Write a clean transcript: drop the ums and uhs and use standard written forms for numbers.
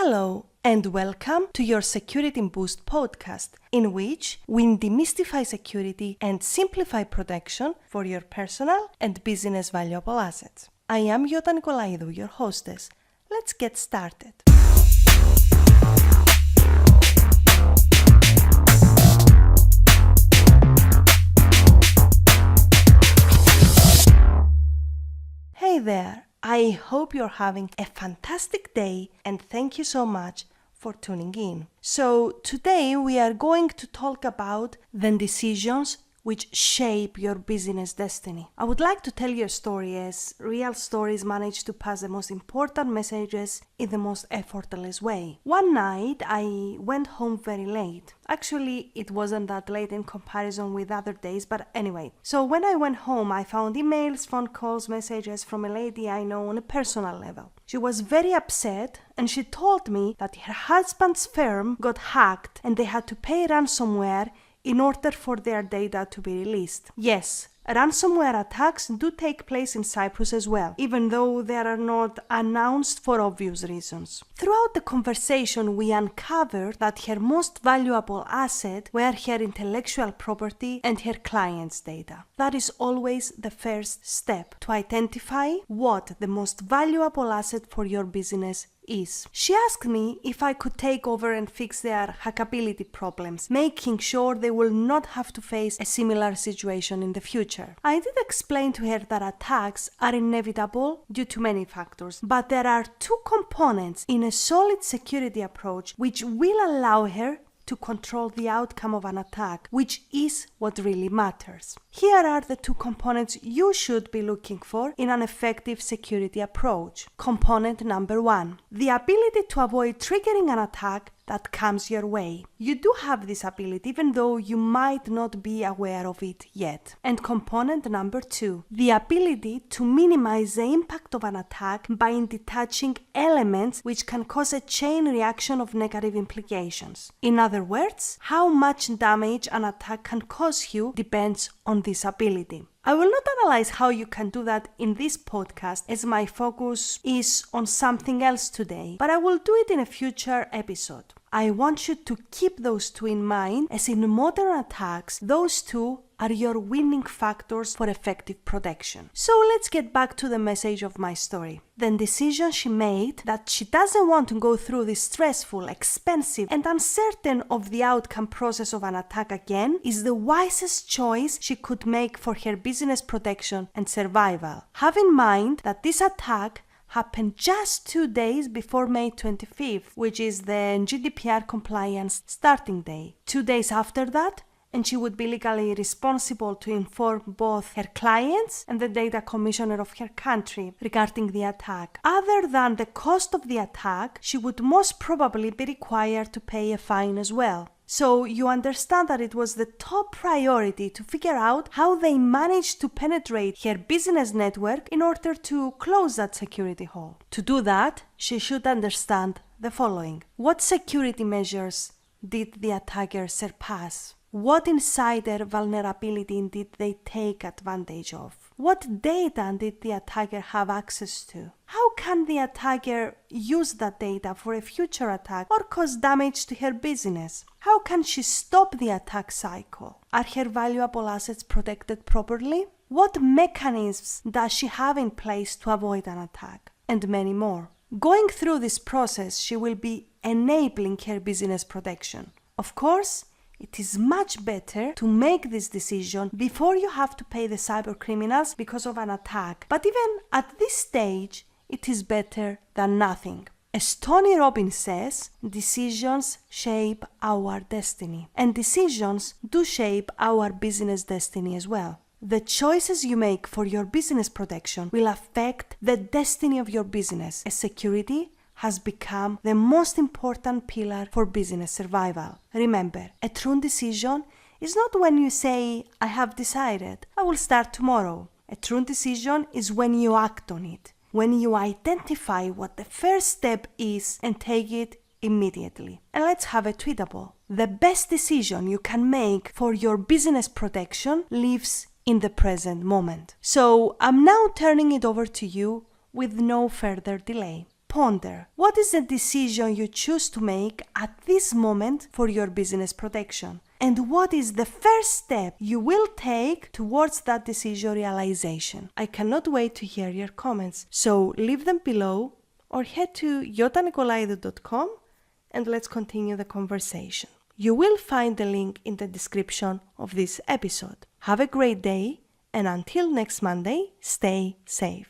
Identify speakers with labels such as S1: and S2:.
S1: Hello and welcome to your Security Boost podcast, in which we demystify security and simplify protection for your personal and business valuable assets. I am Iota Nikolaidou, your hostess. Let's get started. Hey there, I hope you're having a fantastic day and thank you so much for tuning in. So today we are going to talk about the decisions which shape your business destiny. I would like to tell you a story as real stories manage to pass the most important messages in the most effortless way. One night I went home very late. Actually, it wasn't that late in comparison with other days, but anyway. So when I went home, I found emails, phone calls, messages from a lady I know on a personal level. She was very upset and she told me that her husband's firm got hacked and they had to pay ransomware in order for their data to be released. Yes, ransomware attacks do take place in Cyprus as well, even though they are not announced for obvious reasons. Throughout the conversation, we uncovered that her most valuable asset were her intellectual property and her clients' data. That is always the first step, to identify what the most valuable asset for your business is. She asked me if I could take over and fix their hackability problems, making sure they will not have to face a similar situation in the future. I did explain to her that attacks are inevitable due to many factors, but there are two components in a solid security approach which will allow her to control the outcome of an attack, which is what really matters. Here are the two components you should be looking for in an effective security approach. Component number 1, the ability to avoid triggering an attack that comes your way. You do have this ability even though you might not be aware of it yet. And component number 2, the ability to minimize the impact of an attack by detaching elements which can cause a chain reaction of negative implications. In other words, how much damage an attack can cause you depends on this ability. I will not analyze how you can do that in this podcast as my focus is on something else today, but I will do it in a future episode. I want you to keep those two in mind, as in modern attacks, those two are your winning factors for effective protection. So let's get back to the message of my story. The decision she made that she doesn't want to go through this stressful, expensive, and uncertain of the outcome process of an attack again is the wisest choice she could make for her business protection and survival. Have in mind that this attack happened just 2 days before May 25th, which is the GDPR compliance starting day. 2 days after that, and she would be legally responsible to inform both her clients and the data commissioner of her country regarding the attack. Other than the cost of the attack, she would most probably be required to pay a fine as well. So you understand that it was the top priority to figure out how they managed to penetrate her business network in order to close that security hole. To do that, she should understand the following. What security measures did the attacker surpass? What insider vulnerability did they take advantage of? What data did the attacker have access to? How can the attacker use that data for a future attack or cause damage to her business? How can she stop the attack cycle? Are her valuable assets protected properly? What mechanisms does she have in place to avoid an attack? And many more. Going through this process, she will be enabling her business protection. Of course, it is much better to make this decision before you have to pay the cyber criminals because of an attack. But even at this stage, it is better than nothing. As Tony Robbins says, decisions shape our destiny. And decisions do shape our business destiny as well. The choices you make for your business protection will affect the destiny of your business, as security has become the most important pillar for business survival. Remember, a true decision is not when you say, I have decided, I will start tomorrow. A true decision is when you act on it, when you identify what the first step is and take it immediately. And let's have a tweetable. The best decision you can make for your business protection lives in the present moment. So I'm now turning it over to you with no further delay. ponder. What is the decision you choose to make at this moment for your business protection? And what is the first step you will take towards that decision realization? I cannot wait to hear your comments. So leave them below or head to yotanikolayidou.com and let's continue the conversation. You will find the link in the description of this episode. Have a great day, and until next Monday, stay safe.